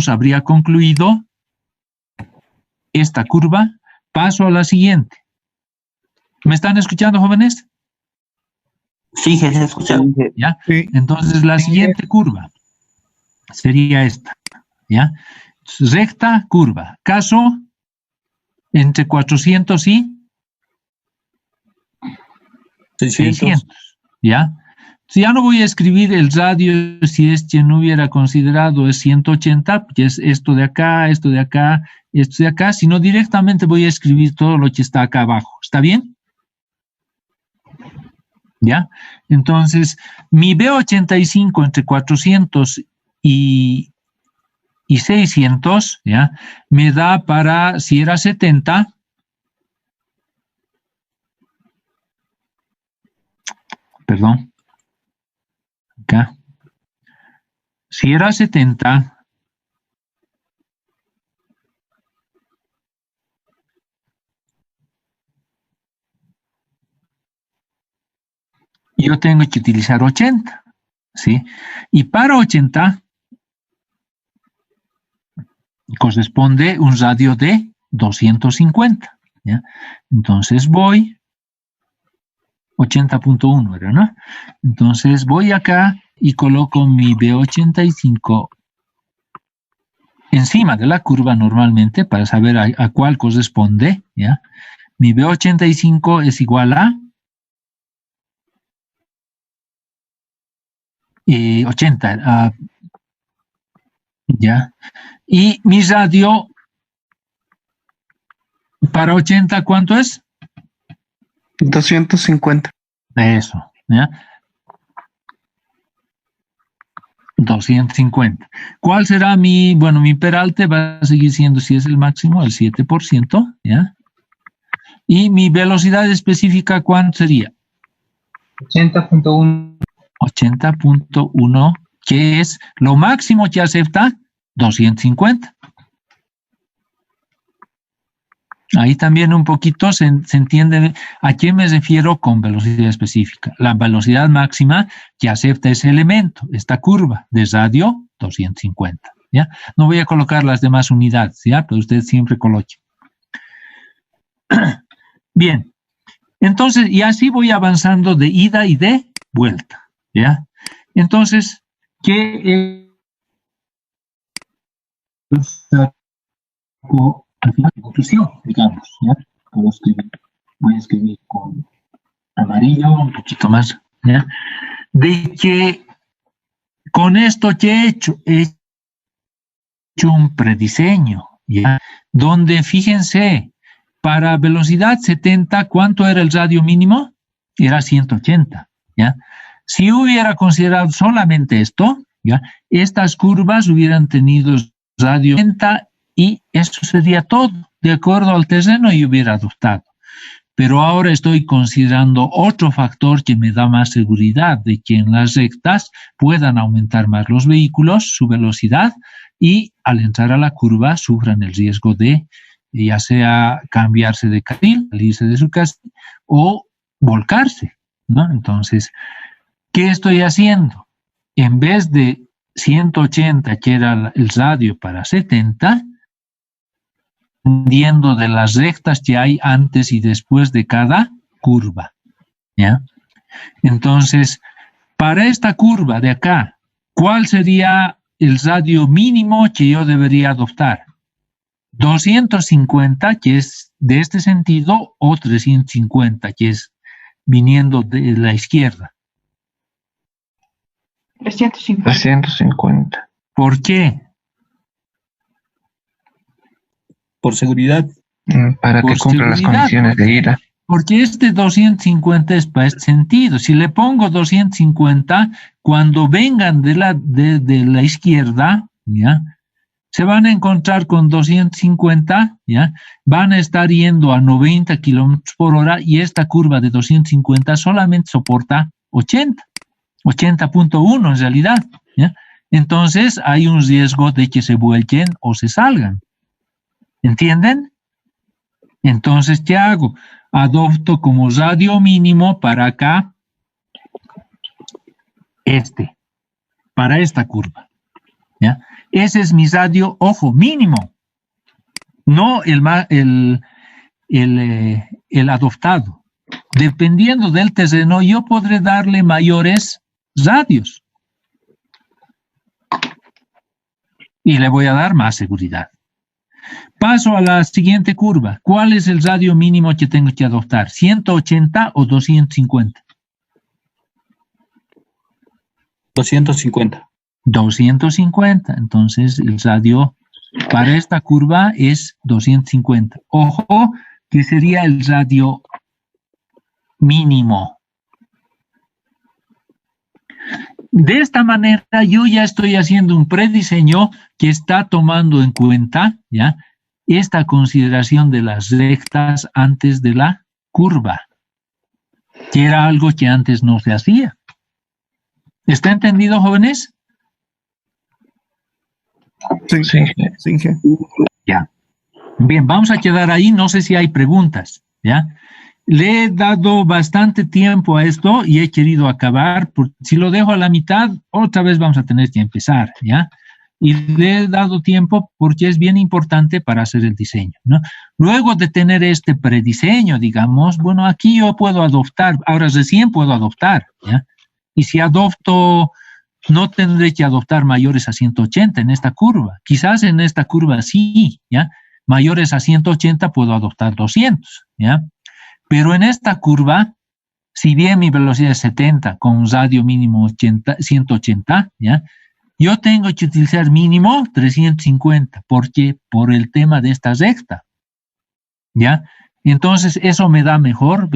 habría concluido esta curva. Paso a la siguiente. ¿Me están escuchando, jóvenes? Sí, se escucha. ¿Ya? Sí. Entonces, la siguiente curva sería esta, ¿ya? Recta, curva. Caso entre 400 y 600, ¿ya? Ya no voy a escribir el radio si es que no hubiera considerado es 180, que es esto de acá, esto de acá, esto de acá, sino directamente voy a escribir todo lo que está acá abajo. ¿Está bien? ¿Ya? Entonces, mi B85 entre 400 y 600, ¿ya? Me da para, si era 70, perdón, acá, si era 70, yo tengo que utilizar 80, ¿sí? Y para 80 corresponde un radio de 250, ¿ya? Entonces voy, 80.1 era, ¿no? Entonces voy acá y coloco mi B85 encima de la curva normalmente para saber a cuál corresponde, ¿ya? Mi B85 es igual a 80, ¿ya? Y mi radio para 80, ¿cuánto es? 250. Eso, ¿ya? 250. ¿Cuál será mi, bueno, mi peralte va a seguir siendo, si es el máximo, el 7%, ¿ya? Y mi velocidad específica, ¿cuánto sería? 80.1. 80.1, que es lo máximo que acepta 250. Ahí también un poquito se entiende a qué me refiero con velocidad específica. La velocidad máxima que acepta ese elemento, esta curva de radio, 250. ¿Ya? No voy a colocar las demás unidades, ¿ya? Pero usted siempre coloque. Bien, entonces, y así voy avanzando de ida y de vuelta, ¿ya? Entonces, ¿qué es al final de conclusión, digamos, ¿ya? Voy a escribir con amarillo un poquito más, ¿ya? De que con esto que he hecho un prediseño, ¿ya? Donde, fíjense, para velocidad 70, ¿cuánto era el radio mínimo? Era 180, ¿ya? Si hubiera considerado solamente esto, ¿ya? Estas curvas hubieran tenido radio 70 y eso sería todo, de acuerdo al terreno y hubiera adoptado. Pero ahora estoy considerando otro factor que me da más seguridad de que en las rectas puedan aumentar más los vehículos, su velocidad, y al entrar a la curva sufran el riesgo de ya sea cambiarse de carril, salirse de su casa o volcarse, ¿no? Entonces, ¿qué estoy haciendo? En vez de 180, que era el radio para 70, dependiendo de las rectas que hay antes y después de cada curva, ¿ya? Entonces, para esta curva de acá, ¿cuál sería el radio mínimo que yo debería adoptar? 250, que es de este sentido, o 350, que es viniendo de la izquierda. 350. 350. ¿Por qué? Por seguridad. Para que Por cumpla las seguridad. condiciones de ida. Porque este 250 es para este sentido. Si le pongo 250, cuando vengan de la izquierda, ¿ya? Se van a encontrar con 250, ¿ya? Van a estar yendo a 90 kilómetros por hora y esta curva de 250 solamente soporta 80, 80.1 en realidad, ¿ya? Entonces hay un riesgo de que se vuelquen o se salgan. ¿Entienden? Entonces, ¿qué hago? Adopto como radio mínimo para acá para esta curva, ¿ya? Ese es mi radio, ojo, mínimo, no el adoptado. Dependiendo del terreno, yo podré darle mayores radios. Y le voy a dar más seguridad. Paso a la siguiente curva. ¿Cuál es el radio mínimo que tengo que adoptar? ¿180 o 250? 250. 250. Entonces, el radio para esta curva es 250. Ojo, que sería el radio mínimo. De esta manera, yo ya estoy haciendo un prediseño que está tomando en cuenta, ¿ya?, esta consideración de las rectas antes de la curva, que era algo que antes no se hacía. ¿Está entendido, jóvenes? Sí, sí. Ya. Bien, vamos a quedar ahí, no sé si hay preguntas, ¿ya? Le he dado bastante tiempo a esto y he querido acabar, porque si lo dejo a la mitad, otra vez vamos a tener que empezar, ¿ya? Y le he dado tiempo porque es bien importante para hacer el diseño, ¿no? Luego de tener este prediseño, digamos, bueno, aquí yo puedo adoptar, ahora recién puedo adoptar, ¿ya? Y si adopto, no tendré que adoptar mayores a 180 en esta curva. Quizás en esta curva sí, ¿ya? Mayores a 180 puedo adoptar 200, ¿ya? Pero en esta curva, si bien mi velocidad es 70 con un radio mínimo 180, ¿ya?, yo tengo que utilizar mínimo 350, porque por el tema de esta recta, ¿ya? Entonces, eso me da mejores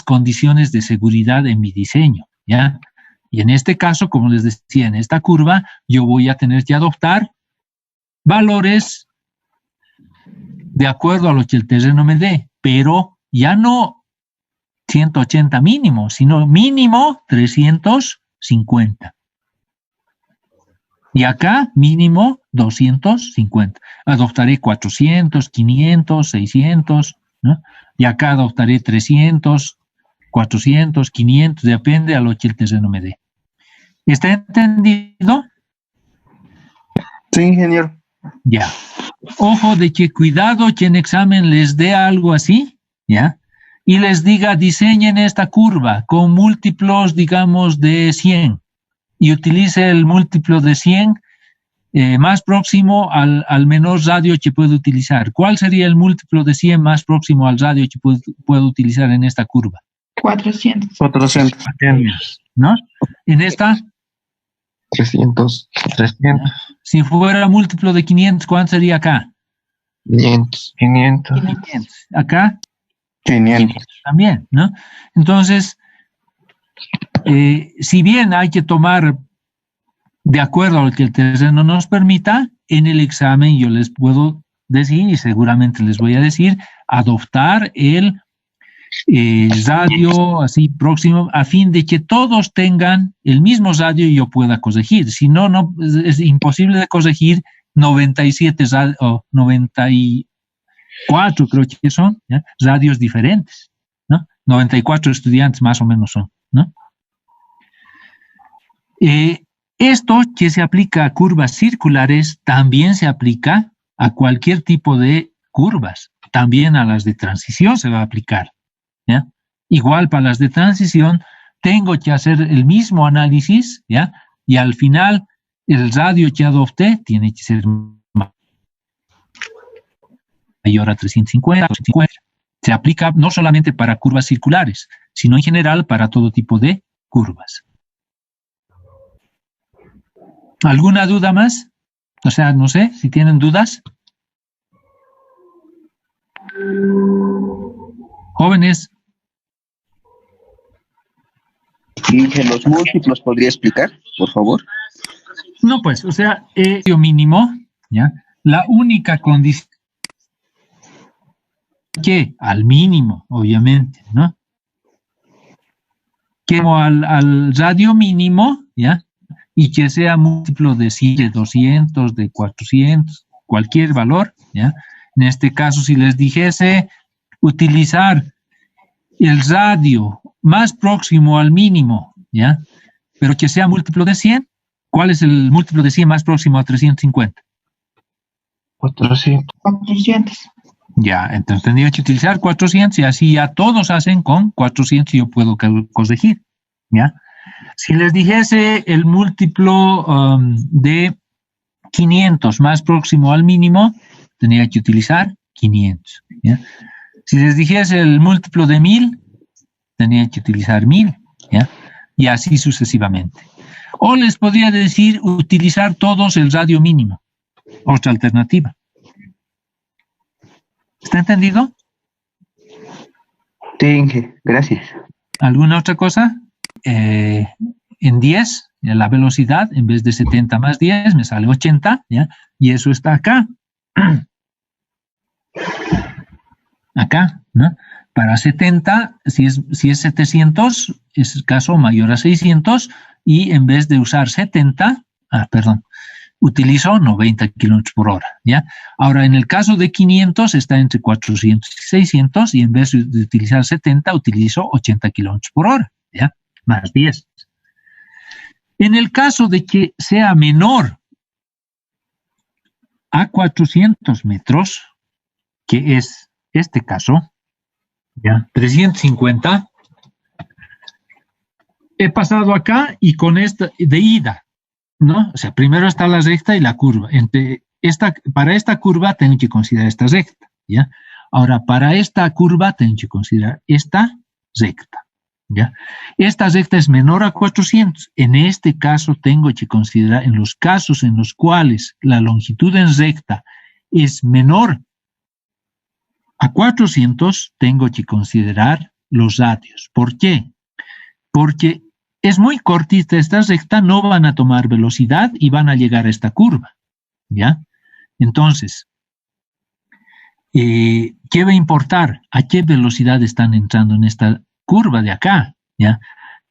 condiciones de seguridad en mi diseño, ¿ya? Y en este caso, como les decía, en esta curva, yo voy a tener que adoptar valores de acuerdo a lo que el terreno me dé, pero ya no 180 mínimo, sino mínimo 350. Y acá mínimo 250. Adoptaré 400, 500, 600, ¿no? Y acá adoptaré 300, 400, 500, depende a lo que el terreno me dé. ¿Está entendido? Sí, ingeniero. Ya. Ojo de que cuidado que en examen les dé algo así, ¿ya? Y les diga, diseñen esta curva con múltiplos, digamos, de 100. Y utilice el múltiplo de 100 más próximo al menor radio que puede utilizar. ¿Cuál sería el múltiplo de 100 más próximo al radio que puedo utilizar en esta curva? 400. 400. ¿No? En esta, 300. si fuera múltiplo de 500, ¿cuánto sería acá? 500. 500. Acá, 500. también, ¿no? Entonces, si bien hay que tomar de acuerdo a lo que el terreno nos permita, en el examen yo les puedo decir, y seguramente les voy a decir, adoptar el radio así próximo, a fin de que todos tengan el mismo radio y yo pueda corregir. Si no, no es imposible de corregir 97 o 94, creo que son, ¿ya?, radios diferentes, ¿no? 94 estudiantes más o menos son, ¿no? Esto que se aplica a curvas circulares también se aplica a cualquier tipo de curvas, también a las de transición se va a aplicar, ¿ya? Igual para las de transición tengo que hacer el mismo análisis, ¿ya? Y al final el radio que adopté tiene que ser mayor a 350, 250. Se aplica no solamente para curvas circulares, sino en general para todo tipo de curvas. ¿Alguna duda más? O sea, no sé, si tienen dudas. Jóvenes. ¿Y que los múltiplos podría explicar, por favor? No, pues, o sea, mínimo, ¿ya? La única condición que al mínimo, obviamente, ¿no? Que al radio mínimo, ¿ya? Y que sea múltiplo de 100, de 200, de 400, cualquier valor, ¿ya? En este caso, si les dijese utilizar el radio más próximo al mínimo, ¿ya? Pero que sea múltiplo de 100, ¿Cuál es el múltiplo de 100 más próximo a 350? 400. 400. Ya, entonces tendría que utilizar 400 y así ya todos hacen con 400 y yo puedo corregir, ¿ya? Si les dijese el múltiplo de 500 más próximo al mínimo, tendría que utilizar 500, ¿ya? Si les dijese el múltiplo de 1000, tendría que utilizar 1000, ¿ya? Y así sucesivamente. O les podría decir utilizar todos el radio mínimo, otra alternativa. ¿Está entendido? Sí, Inge, gracias. ¿Alguna otra cosa? En 10, la velocidad, en vez de 70 más 10, me sale 80, ¿ya? Y eso está acá. Acá, ¿no? Para 70, si es 700, es el caso mayor a 600, y en vez de usar 70, utilizo 90 kilómetros por hora, ¿ya? Ahora, en el caso de 500, está entre 400 y 600, y en vez de utilizar 70, utilizo 80 kilómetros por hora, ¿ya? Más 10. En el caso de que sea menor a 400 metros, que es este caso, ¿ya? 350, he pasado acá y con esta de ida, ¿no? O sea, primero está la recta y la curva. Para esta curva tengo que considerar esta recta, ¿ya? Ahora, para esta curva tengo que considerar esta recta, ¿ya? Esta recta es menor a 400. En este caso tengo que considerar, en los casos en los cuales la longitud en recta es menor a 400, tengo que considerar los radios. ¿Por qué? Porque es muy cortita esta recta, no van a tomar velocidad y van a llegar a esta curva, ¿ya? Entonces, ¿qué va a importar? ¿A qué velocidad están entrando en esta curva de acá? ¿Ya?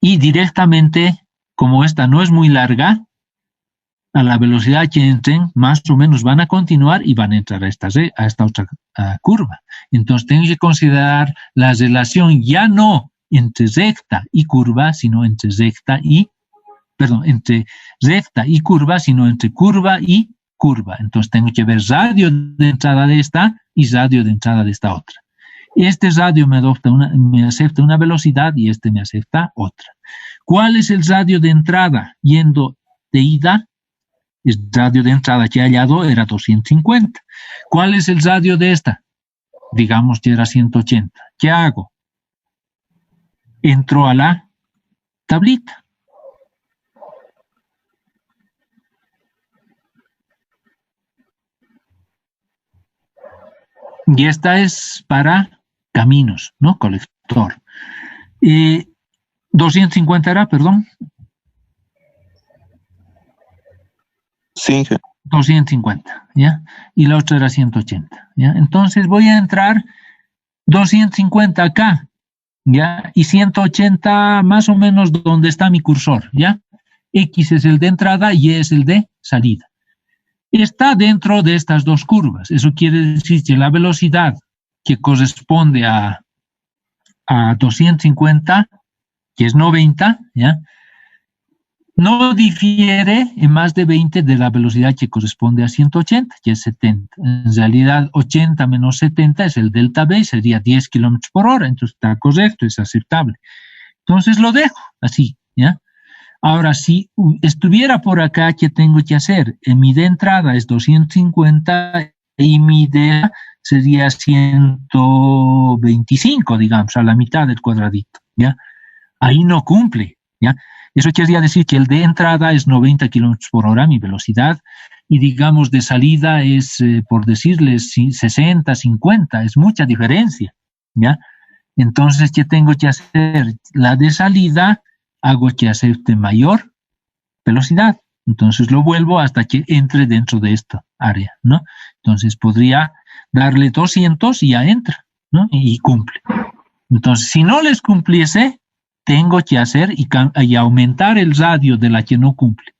Y directamente, como esta no es muy larga, a la velocidad que entren, más o menos van a continuar y van a entrar a esta otra curva. Entonces, tengo que considerar la relación ya no entre recta y curva, sino entre entre recta y curva, sino entre curva y curva. Entonces tengo que ver radio de entrada de esta y radio de entrada de esta otra. Este radio me acepta una velocidad y este me acepta otra. ¿Cuál es el radio de entrada yendo de ida? El radio de entrada que he hallado era 250. ¿Cuál es el radio de esta? Digamos que era 180. ¿Qué hago? Entro a la tablita. Y esta es para caminos, ¿no? Colector. 250 era, perdón. Sí, 250, ¿ya? Y la otra era 180, ¿ya? Entonces voy a entrar 250 acá, ¿ya? Y 180 más o menos donde está mi cursor, ¿ya? X es el de entrada y Y es el de salida. Está dentro de estas dos curvas. Eso quiere decir que la velocidad que corresponde a 250, que es 90, ¿ya? No difiere en más de 20 de la velocidad que corresponde a 180, que es 70. En realidad, 80 menos 70 es el delta B, sería 10 kilómetros por hora, entonces está correcto, es aceptable. Entonces lo dejo así, ¿ya? Ahora, si estuviera por acá, ¿qué tengo que hacer? Mi de entrada es 250 y mi de sería 125, digamos, a la mitad del cuadradito, ¿ya? Ahí no cumple, ¿ya? Eso querría decir que el de entrada es 90 kilómetros por hora, mi velocidad, y digamos de salida es, por decirles, 60, 50, es mucha diferencia, ¿ya? Entonces, ¿qué tengo que hacer? La de salida hago que acepte mayor velocidad, entonces lo vuelvo hasta que entre dentro de esta área, ¿no? Entonces podría darle 200 y ya entra, ¿no? Y cumple. Entonces, si no les cumpliese, tengo que hacer y aumentar el radio de la que no cumple.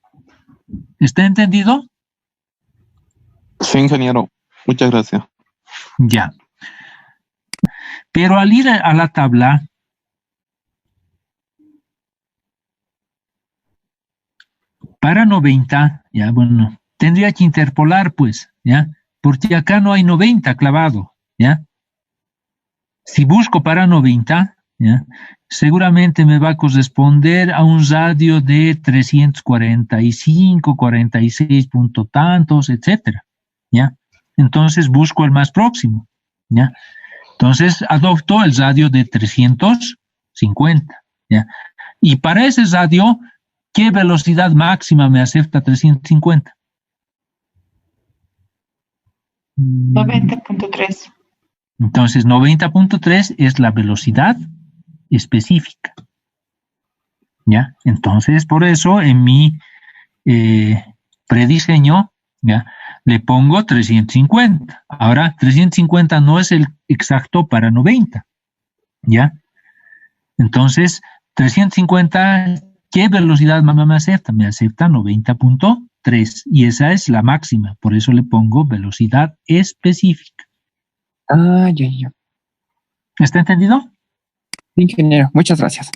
¿Está entendido? sí, ingeniero. Muchas gracias. Ya. Pero al ir a la tabla, para 90, ya, bueno, tendría que interpolar, pues, ya, porque acá no hay 90 clavado, ya. Si busco para 90, ya, seguramente me va a corresponder a un radio de 345, 46 punto tantos, etcétera, ya. Entonces busco el más próximo, ya. Entonces adopto el radio de 350, ¿ya? Y para ese radio, ¿qué velocidad máxima me acepta 350? 90.3. Entonces 90.3 es la velocidad específica, ¿ya? Entonces por eso en mi prediseño, ¿ya?, le pongo 350. Ahora, 350 no es el exacto para 90, ¿ya? Entonces, 350, ¿qué velocidad me acepta? Me acepta 90.3 y esa es la máxima, por eso le pongo velocidad específica. Ah, ya. ¿Está entendido? Ingeniero, muchas gracias.